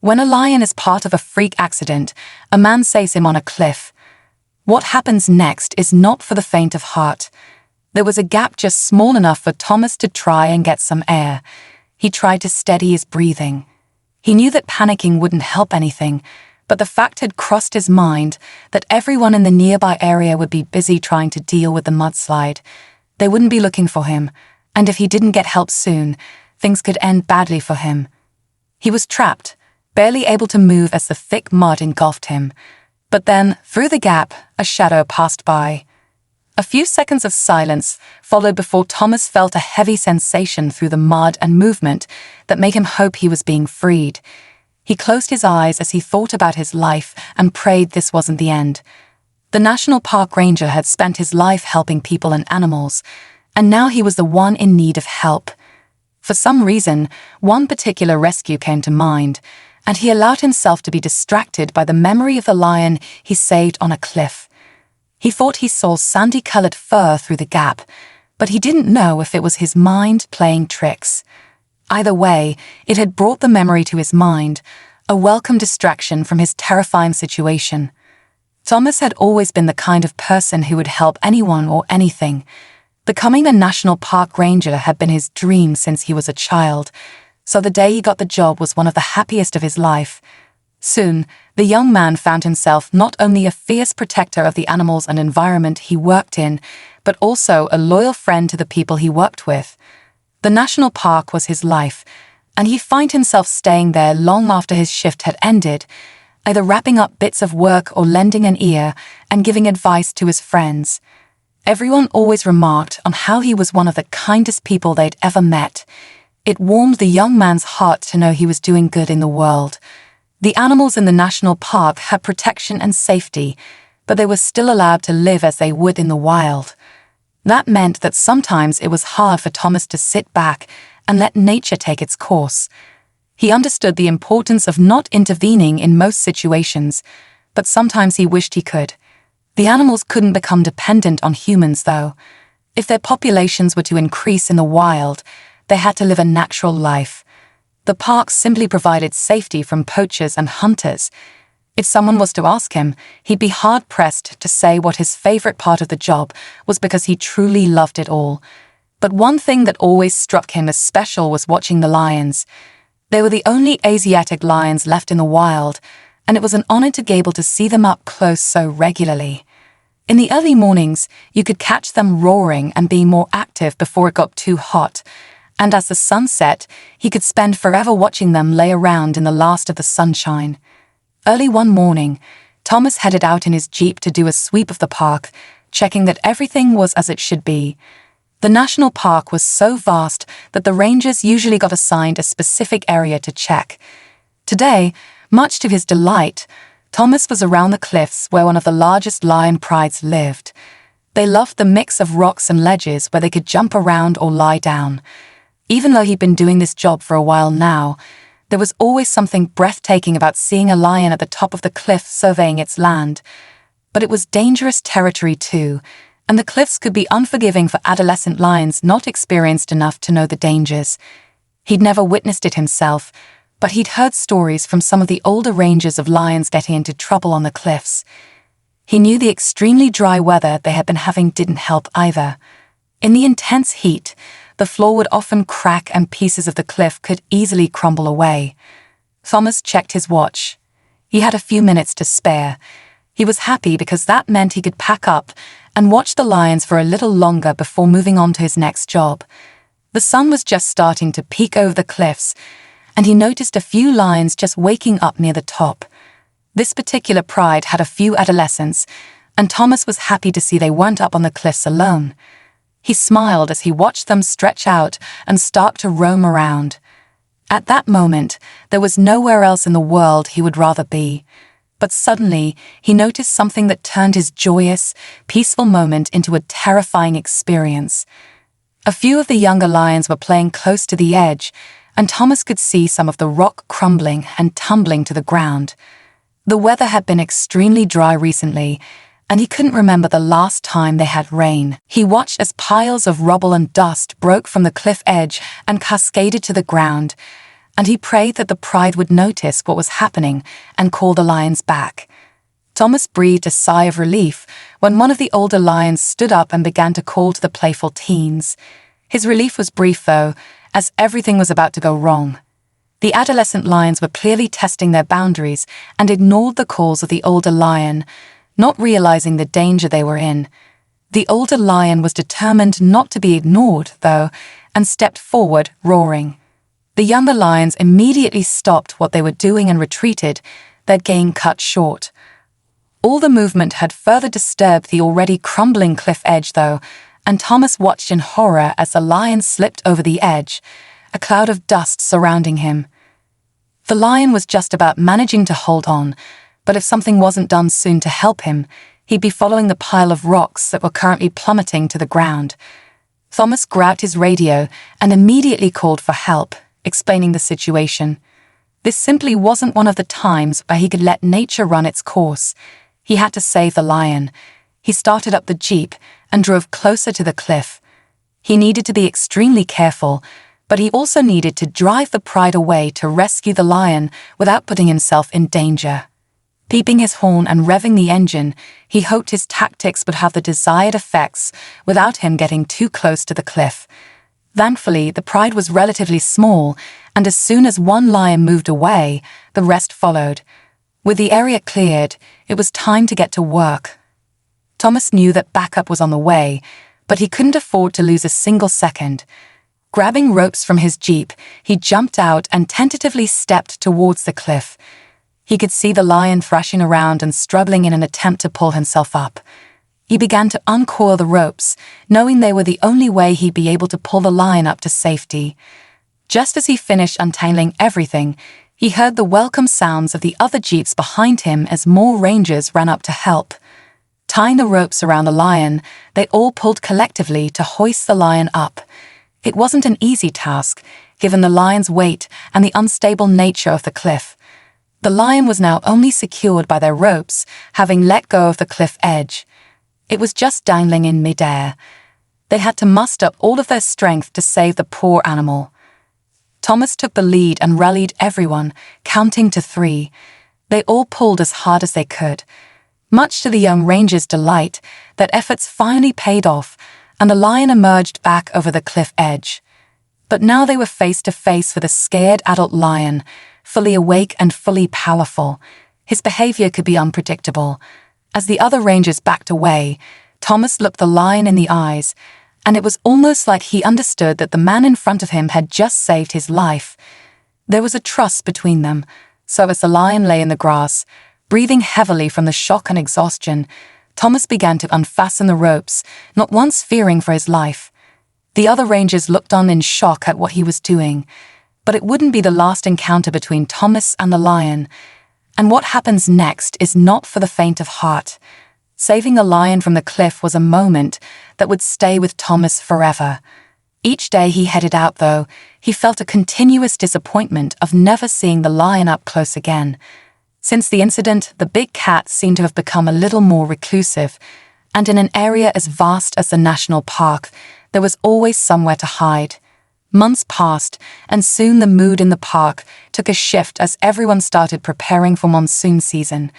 When a lion is part of a freak accident, a man saves him on a cliff. What happens next is not for the faint of heart. There was a gap just small enough for Thomas to try and get some air. He tried to steady his breathing. He knew that panicking wouldn't help anything, but the fact had crossed his mind that everyone in the nearby area would be busy trying to deal with the mudslide. They wouldn't be looking for him, and if he didn't get help soon, things could end badly for him. He was trapped, barely able to move as the thick mud engulfed him. But then, through the gap, a shadow passed by. A few seconds of silence followed before Thomas felt a heavy sensation through the mud and movement that made him hope he was being freed. He closed his eyes as he thought about his life and prayed this wasn't the end. The National Park Ranger had spent his life helping people and animals, and now he was the one in need of help. For some reason, one particular rescue came to mind, and he allowed himself to be distracted by the memory of the lion he saved on a cliff. He thought he saw sandy-colored fur through the gap, but he didn't know if it was his mind playing tricks. Either way, it had brought the memory to his mind, a welcome distraction from his terrifying situation. Thomas had always been the kind of person who would help anyone or anything. Becoming a National Park Ranger had been his dream since he was a child, so the day he got the job was one of the happiest of his life. Soon, the young man found himself not only a fierce protector of the animals and environment he worked in, but also a loyal friend to the people he worked with. The national park was his life, and he'd find himself staying there long after his shift had ended, either wrapping up bits of work or lending an ear and giving advice to his friends. Everyone always remarked on how he was one of the kindest people they'd ever met. It warmed the young man's heart to know he was doing good in the world. The animals in the national park had protection and safety, but they were still allowed to live as they would in the wild. That meant that sometimes it was hard for Thomas to sit back and let nature take its course. He understood the importance of not intervening in most situations, but sometimes he wished he could. The animals couldn't become dependent on humans, though. If their populations were to increase in the wild, they had to live a natural life. The park simply provided safety from poachers and hunters. If someone was to ask him, he'd be hard-pressed to say what his favorite part of the job was because he truly loved it all. But one thing that always struck him as special was watching the lions. They were the only Asiatic lions left in the wild, and it was an honor to be able to see them up close so regularly. In the early mornings, you could catch them roaring and being more active before it got too hot, and as the sun set, he could spend forever watching them lay around in the last of the sunshine. Early one morning, Thomas headed out in his Jeep to do a sweep of the park, checking that everything was as it should be. The national park was so vast that the rangers usually got assigned a specific area to check. Today, much to his delight, Thomas was around the cliffs where one of the largest lion prides lived. They loved the mix of rocks and ledges where they could jump around or lie down. Even though he'd been doing this job for a while now, there was always something breathtaking about seeing a lion at the top of the cliff surveying its land. But it was dangerous territory too, and the cliffs could be unforgiving for adolescent lions not experienced enough to know the dangers. He'd never witnessed it himself, but he'd heard stories from some of the older rangers of lions getting into trouble on the cliffs. He knew the extremely dry weather they had been having didn't help either. In the intense heat, the floor would often crack and pieces of the cliff could easily crumble away. Thomas checked his watch. He had a few minutes to spare. He was happy because that meant he could pack up and watch the lions for a little longer before moving on to his next job. The sun was just starting to peek over the cliffs, and he noticed a few lions just waking up near the top. This particular pride had a few adolescents, and Thomas was happy to see they weren't up on the cliffs alone. He smiled as he watched them stretch out and start to roam around. At that moment, there was nowhere else in the world he would rather be. But suddenly, he noticed something that turned his joyous, peaceful moment into a terrifying experience. A few of the younger lions were playing close to the edge, and Thomas could see some of the rock crumbling and tumbling to the ground. The weather had been extremely dry recently, and he couldn't remember the last time they had rain. He watched as piles of rubble and dust broke from the cliff edge and cascaded to the ground, and he prayed that the pride would notice what was happening and call the lions back. Thomas breathed a sigh of relief when one of the older lions stood up and began to call to the playful teens. His relief was brief, though, as everything was about to go wrong. The adolescent lions were clearly testing their boundaries and ignored the calls of the older lion, not realizing the danger they were in. The older lion was determined not to be ignored, though, and stepped forward, roaring. The younger lions immediately stopped what they were doing and retreated, their game cut short. All the movement had further disturbed the already crumbling cliff edge, though, and Thomas watched in horror as the lion slipped over the edge, a cloud of dust surrounding him. The lion was just about managing to hold on, but if something wasn't done soon to help him, he'd be following the pile of rocks that were currently plummeting to the ground. Thomas grabbed his radio and immediately called for help, explaining the situation. This simply wasn't one of the times where he could let nature run its course. He had to save the lion. He started up the jeep and drove closer to the cliff. He needed to be extremely careful, but he also needed to drive the pride away to rescue the lion without putting himself in danger. Beeping his horn and revving the engine, he hoped his tactics would have the desired effects without him getting too close to the cliff. Thankfully, the pride was relatively small, and as soon as one lion moved away, the rest followed. With the area cleared, it was time to get to work. Thomas knew that backup was on the way, but he couldn't afford to lose a single second. Grabbing ropes from his jeep, he jumped out and tentatively stepped towards the cliff. He could see the lion thrashing around and struggling in an attempt to pull himself up. He began to uncoil the ropes, knowing they were the only way he'd be able to pull the lion up to safety. Just as he finished untangling everything, he heard the welcome sounds of the other jeeps behind him as more rangers ran up to help. Tying the ropes around the lion, they all pulled collectively to hoist the lion up. It wasn't an easy task, given the lion's weight and the unstable nature of the cliff. The lion was now only secured by their ropes, having let go of the cliff edge. It was just dangling in midair. They had to muster all of their strength to save the poor animal. Thomas took the lead and rallied everyone, counting to 3. They all pulled as hard as they could. Much to the young ranger's delight, their efforts finally paid off, and the lion emerged back over the cliff edge. But now they were face to face with a scared adult lion, fully awake and fully powerful. His behavior could be unpredictable. As the other rangers backed away, Thomas looked the lion in the eyes, and it was almost like he understood that the man in front of him had just saved his life. There was a trust between them, so as the lion lay in the grass, breathing heavily from the shock and exhaustion, Thomas began to unfasten the ropes, not once fearing for his life. The other rangers looked on in shock at what he was doing, but it wouldn't be the last encounter between Thomas and the lion. And what happens next is not for the faint of heart. Saving the lion from the cliff was a moment that would stay with Thomas forever. Each day he headed out, though, he felt a continuous disappointment of never seeing the lion up close again. Since the incident, the big cat seemed to have become a little more reclusive, and in an area as vast as the national park, there was always somewhere to hide. Months passed, and soon the mood in the park took a shift as everyone started preparing for monsoon season.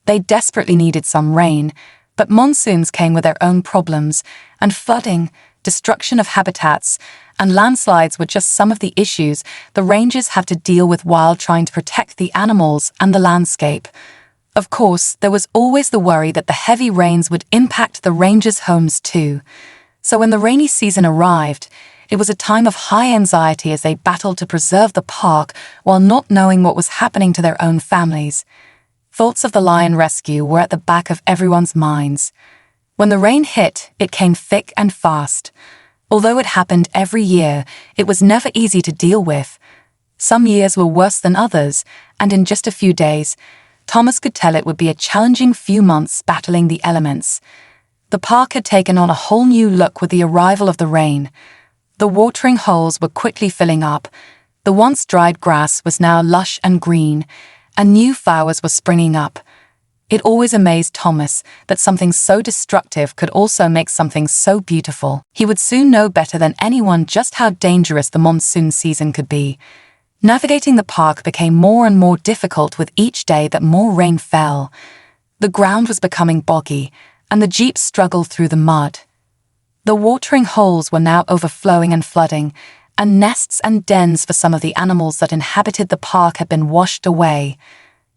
They desperately needed some rain, but monsoons came with their own problems, and flooding, destruction of habitats, and landslides were just some of the issues the rangers had to deal with while trying to protect the animals and the landscape. Of course, there was always the worry that the heavy rains would impact the rangers' homes too. So when the rainy season arrived, it was a time of high anxiety as they battled to preserve the park while not knowing what was happening to their own families. Thoughts of the lion rescue were at the back of everyone's minds. When the rain hit, it came thick and fast. Although it happened every year, it was never easy to deal with. Some years were worse than others, and in just a few days, Thomas could tell it would be a challenging few months battling the elements. The park had taken on a whole new look with the arrival of the rain. The watering holes were quickly filling up. The once dried grass was now lush and green, and new flowers were springing up. It always amazed Thomas that something so destructive could also make something so beautiful. He would soon know better than anyone just how dangerous the monsoon season could be. Navigating the park became more and more difficult with each day that more rain fell. The ground was becoming boggy, and the jeep struggled through the mud. The watering holes were now overflowing and flooding, and nests and dens for some of the animals that inhabited the park had been washed away.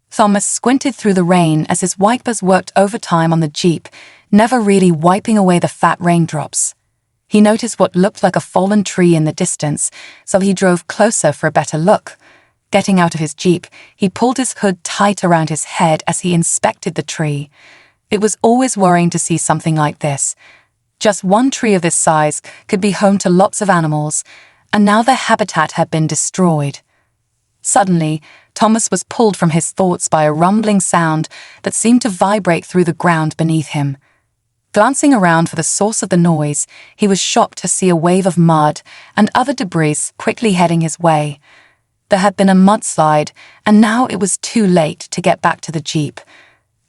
Thomas squinted through the rain as his wipers worked overtime on the jeep, never really wiping away the fat raindrops. He noticed what looked like a fallen tree in the distance, so he drove closer for a better look. Getting out of his jeep, he pulled his hood tight around his head as he inspected the tree. It was always worrying to see something like this. Just one tree of this size could be home to lots of animals, and now their habitat had been destroyed. Suddenly, Thomas was pulled from his thoughts by a rumbling sound that seemed to vibrate through the ground beneath him. Glancing around for the source of the noise, he was shocked to see a wave of mud and other debris quickly heading his way. There had been a mudslide, and now it was too late to get back to the jeep.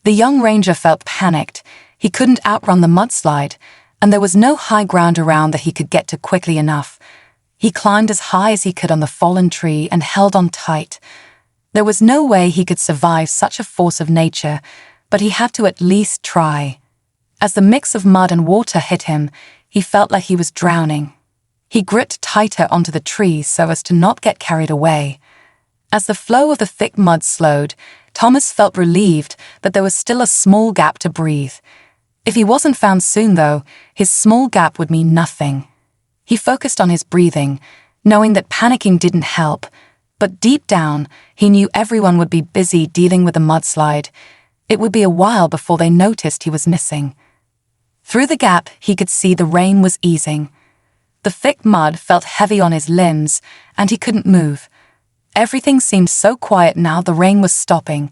The young ranger felt panicked. He couldn't outrun the mudslide, and there was no high ground around that he could get to quickly enough. He climbed as high as he could on the fallen tree and held on tight. There was no way he could survive such a force of nature, but he had to at least try. As the mix of mud and water hit him, he felt like he was drowning. He gripped tighter onto the tree so as to not get carried away. As the flow of the thick mud slowed, Thomas felt relieved that there was still a small gap to breathe. If he wasn't found soon, though, his small gap would mean nothing. He focused on his breathing, knowing that panicking didn't help, but deep down, he knew everyone would be busy dealing with the mudslide. It would be a while before they noticed he was missing. Through the gap, he could see the rain was easing. The thick mud felt heavy on his limbs, and he couldn't move. Everything seemed so quiet now the rain was stopping,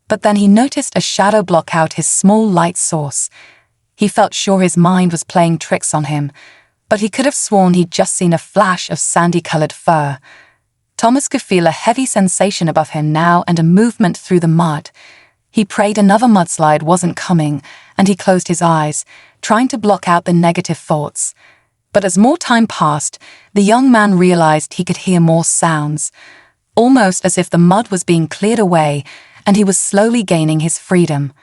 but then he noticed a shadow block out his small light source. He felt sure his mind was playing tricks on him, but he could have sworn he'd just seen a flash of sandy-colored fur. Thomas could feel a heavy sensation above him now and a movement through the mud. He prayed another mudslide wasn't coming, and he closed his eyes, trying to block out the negative thoughts. But as more time passed, the young man realized he could hear more sounds, almost as if the mud was being cleared away and he was slowly gaining his freedom.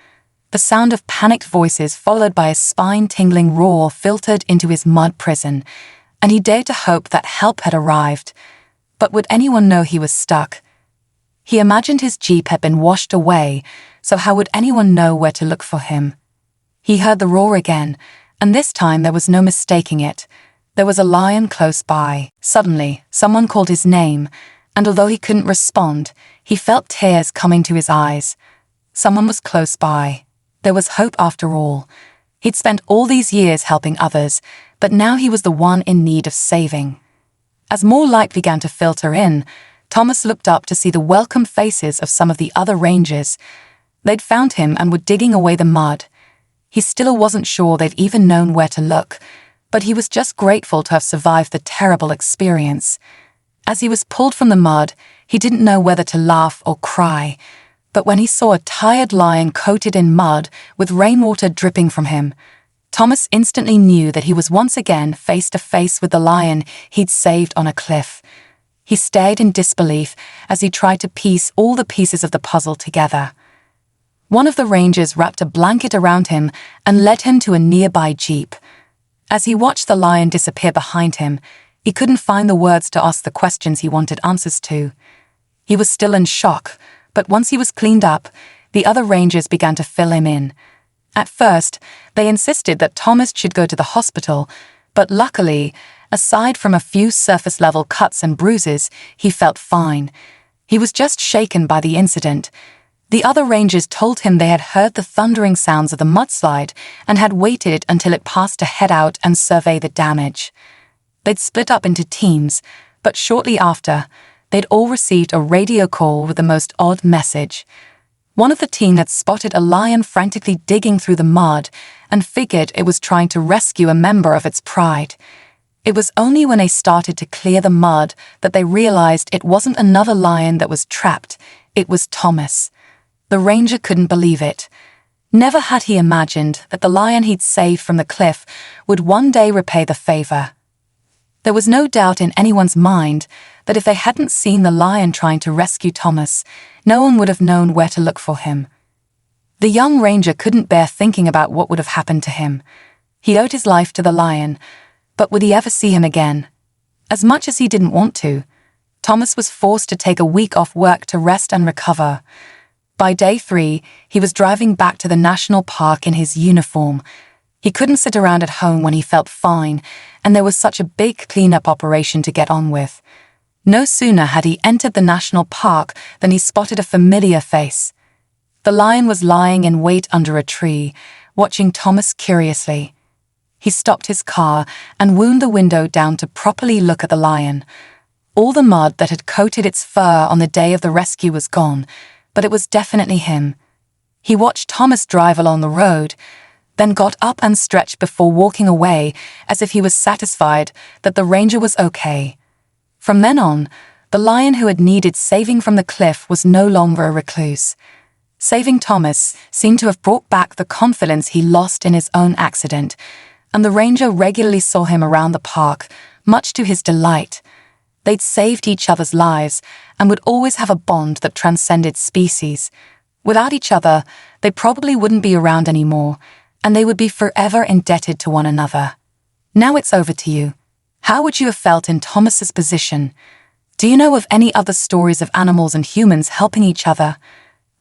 The sound of panicked voices followed by a spine-tingling roar filtered into his mud prison, and he dared to hope that help had arrived. But would anyone know he was stuck? He imagined his jeep had been washed away, so how would anyone know where to look for him? He heard the roar again, and this time there was no mistaking it. There was a lion close by. Suddenly, someone called his name, and although he couldn't respond, he felt tears coming to his eyes. Someone was close by. There was hope after all. He'd spent all these years helping others, but now he was the one in need of saving. As more light began to filter in, Thomas looked up to see the welcome faces of some of the other rangers. They'd found him and were digging away the mud. He still wasn't sure they'd even known where to look, but he was just grateful to have survived the terrible experience. As he was pulled from the mud, he didn't know whether to laugh or cry, but when he saw a tired lion coated in mud with rainwater dripping from him, Thomas instantly knew that he was once again face to face with the lion he'd saved on a cliff. He stared in disbelief as he tried to piece all the pieces of the puzzle together. One of the rangers wrapped a blanket around him and led him to a nearby jeep. As he watched the lion disappear behind him, he couldn't find the words to ask the questions he wanted answers to. He was still in shock, but once he was cleaned up, the other rangers began to fill him in. At first, they insisted that Thomas should go to the hospital, but luckily, aside from a few surface-level cuts and bruises, he felt fine. He was just shaken by the incident. The other rangers told him they had heard the thundering sounds of the mudslide and had waited until it passed to head out and survey the damage. They'd split up into teams, but shortly after, they'd all received a radio call with the most odd message. One of the team had spotted a lion frantically digging through the mud and figured it was trying to rescue a member of its pride. It was only when they started to clear the mud that they realized it wasn't another lion that was trapped, it was Thomas. The ranger couldn't believe it. Never had he imagined that the lion he'd saved from the cliff would one day repay the favor. There was no doubt in anyone's mind that if they hadn't seen the lion trying to rescue Thomas, no one would have known where to look for him. The young ranger couldn't bear thinking about what would have happened to him. He owed his life to the lion, but would he ever see him again? As much as he didn't want to, Thomas was forced to take a week off work to rest and recover. By day 3, he was driving back to the national park in his uniform. He couldn't sit around at home when he felt fine, and there was such a big cleanup operation to get on with. No sooner had he entered the national park than he spotted a familiar face. The lion was lying in wait under a tree, watching Thomas curiously. He stopped his car and wound the window down to properly look at the lion. All the mud that had coated its fur on the day of the rescue was gone, but it was definitely him. He watched Thomas drive along the road, then got up and stretched before walking away as if he was satisfied that the ranger was okay. From then on, the lion who had needed saving from the cliff was no longer a recluse. Saving Thomas seemed to have brought back the confidence he lost in his own accident, and the ranger regularly saw him around the park, much to his delight. They'd saved each other's lives and would always have a bond that transcended species. Without each other, they probably wouldn't be around anymore, and they would be forever indebted to one another. Now it's over to you. How would you have felt in Thomas's position? Do you know of any other stories of animals and humans helping each other?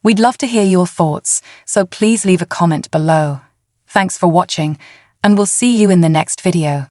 We'd love to hear your thoughts, so please leave a comment below. Thanks for watching, and we'll see you in the next video.